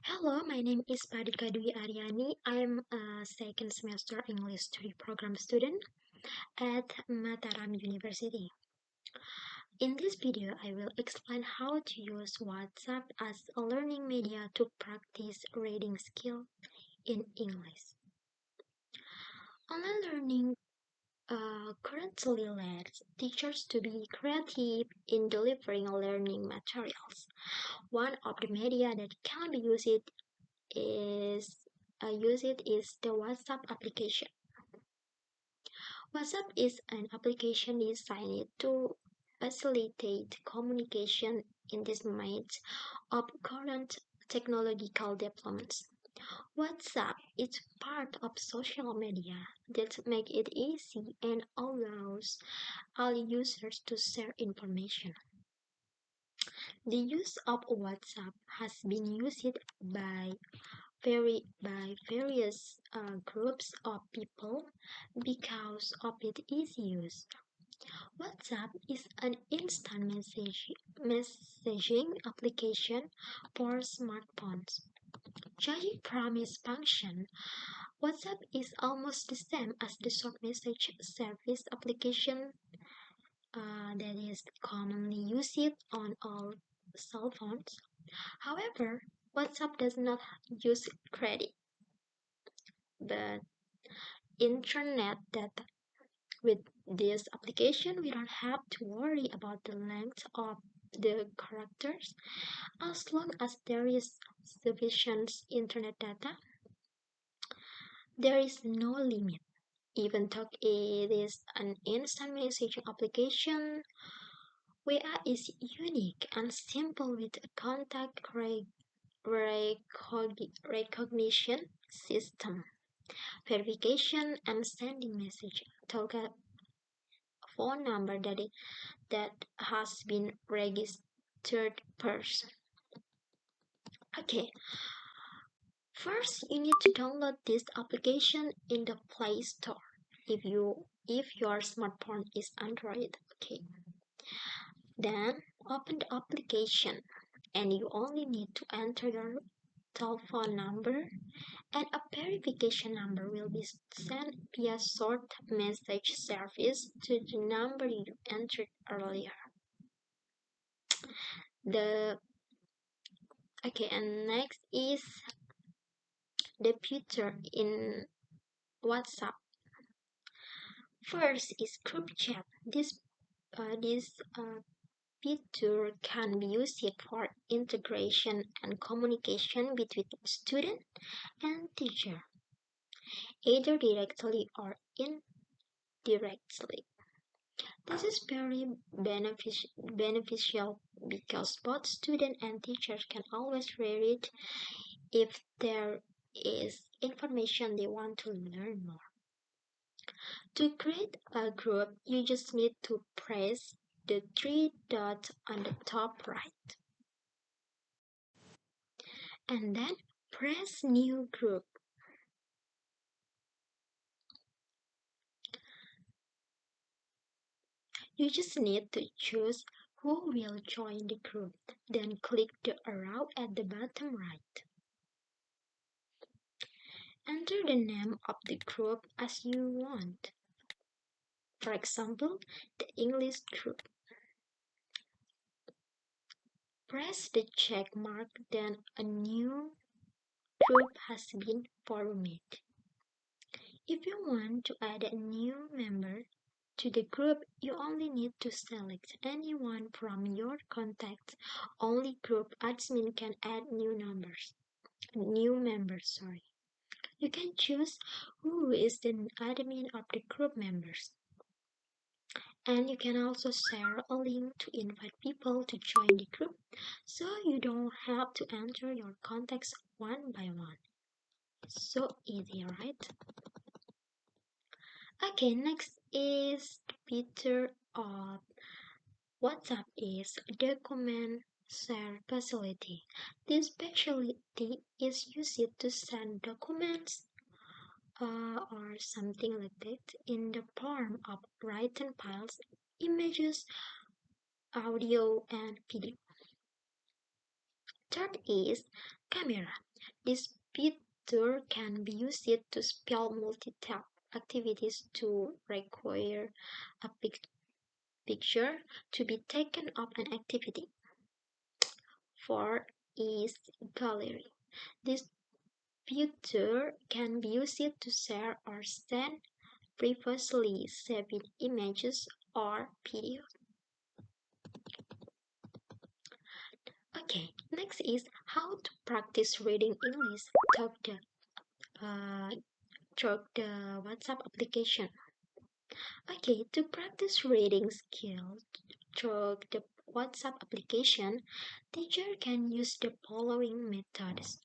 Hello, my name is Farika Ariani. I am a second semester English study program student at Mataram University. In this video, I will explain how to use WhatsApp as a learning media to practice reading skill in English. Online learning currently lets teachers to be creative in delivering learning materials. One of the media that can be is is the WhatsApp application. WhatsApp is an application designed to facilitate communication in this age of current technological developments. WhatsApp is part of social media that make it easy and allows all users to share information. The use of WhatsApp has been used by various groups of people because of its easy use. WhatsApp is an instant messaging application for smartphones. Judging from its function, WhatsApp is almost the same as the short message service application that is commonly used on all cell phones. However, WhatsApp does not use credit, but internet data. With this application, we don't have to worry about the length of the characters as long as there is sufficient internet data. There is no limit. Even though it is an instant messaging application, WeA is unique and simple with a contact recognition system, verification, and sending message to a phone number that has been registered person. Okay, first you need to download this application in the Play Store if your smartphone is Android. Okay, then open the application and you only need to enter your telephone number and a verification number will be sent via short message service to the number you entered earlier. The Okay, and next is the feature in WhatsApp. First is group chat. This feature can be used for integration and communication between student and teacher, either directly or indirectly. This is very beneficial because both student and teacher can always read it if there is information they want to learn more. To create a group, you just need to press the three dots on the top right and then press New Group. You just need to choose who will join the group, then click the arrow at the bottom right. Enter the name of the group as you want. For example, the English group. Press the check mark, then a new group has been formed. If you want to add a new member to the group, you only need to select anyone from your contacts. Only group admin can add new members. You can choose who is the admin of the group members. And you can also share a link to invite people to join the group so you don't have to enter your contacts one by one. So easy, right? Okay, next is the feature of WhatsApp is document share facility. This facility is used to send documents or something like that in the form of written files, images, audio, and video. Third is camera. This feature can be used to spell multi-tab activities to require a picture to be taken of an activity. 4 is gallery. This feature can be used to share or send previously saved images or videos. Okay, next is how to practice reading English through uh, the WhatsApp application. Okay, to practice reading skills through the WhatsApp application, teacher can use the following methods.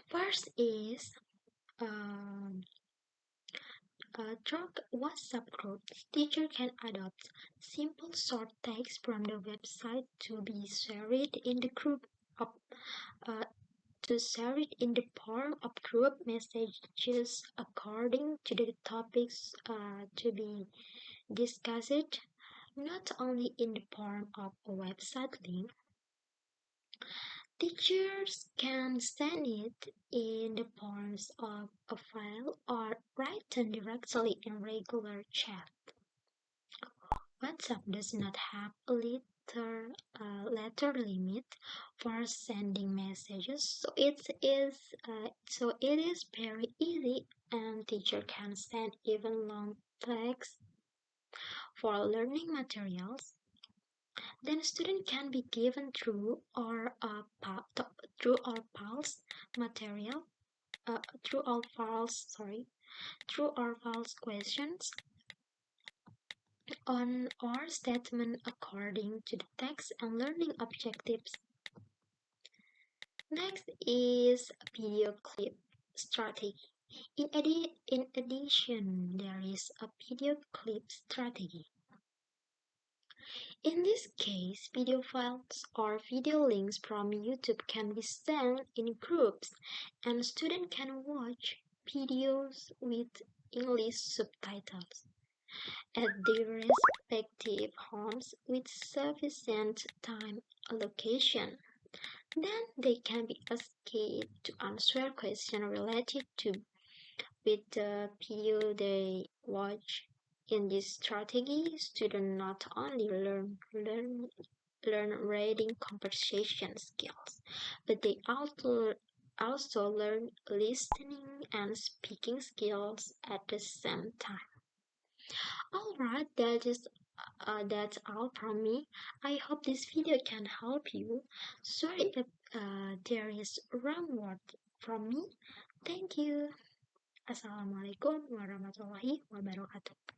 First is through WhatsApp groups, teacher can adopt simple short text from the website to be shared in the group of uh, to share it in the form of group messages according to the topics to be discussed, not only in the form of a website link. Teachers can send it in the forms of a file or written directly in regular chat. WhatsApp does not have a letter limit for sending messages, so it is very easy, and teacher can send even long text for learning materials. Then student can be given through or false material true or false questions on or statement according to the text and learning objectives. Next is video clip strategy. In addition, there is a video clip strategy. In this case, video files or video links from YouTube can be sent in groups, and students can watch videos with English subtitles at their respective homes with sufficient time allocation. Then they can be asked to answer questions related to with the video they watch. In this strategy, students not only learn reading conversation skills, but they also learn listening and speaking skills at the same time. Alright, that's all from me. I hope this video can help you. Sorry if there is wrong word from me. Thank you. Assalamualaikum warahmatullahi wabarakatuh.